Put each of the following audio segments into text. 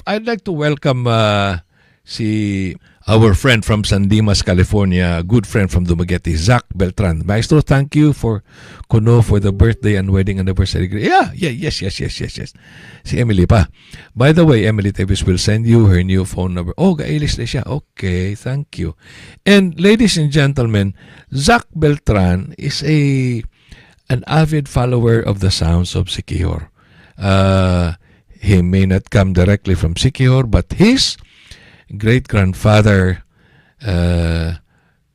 I'd like to welcome our friend from San Dimas, California, good friend from Dumaguete, Zach Beltran. Maestro, thank you for the birthday and wedding anniversary. Yes. Si Emily pa. By the way, Emily Tevis will send you her new phone number. Oh, gailis na siya. Okay, thank you. And ladies and gentlemen, Zach Beltran is an avid follower of the sounds of Siquijor. He may not come directly from Siquijor, but his great-grandfather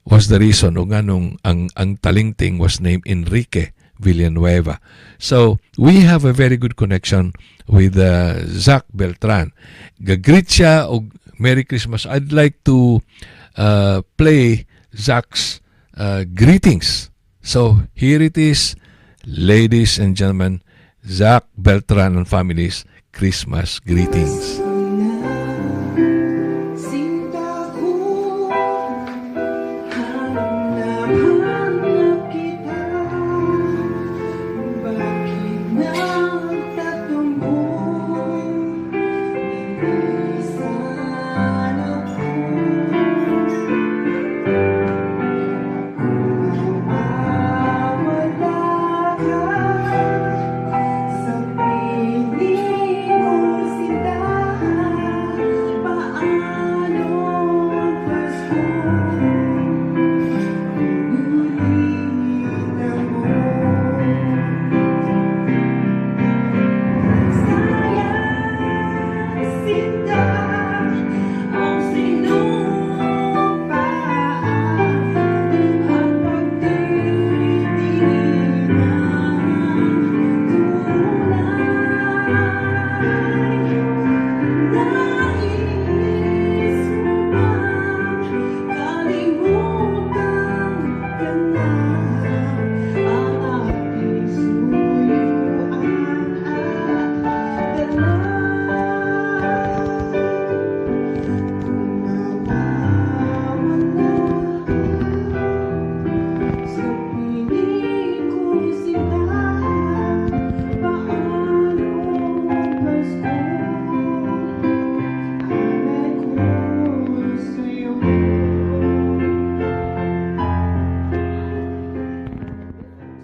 was the reason ang talingting was named Enrique Villanueva. So, we have a very good connection with Zach Beltran. Gagreet siya og Merry Christmas. I'd like to play Zach's greetings. So, here it is, ladies and gentlemen, Zach Beltran and family's Christmas greetings.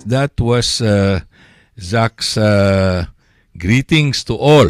That was Zach's greetings to all.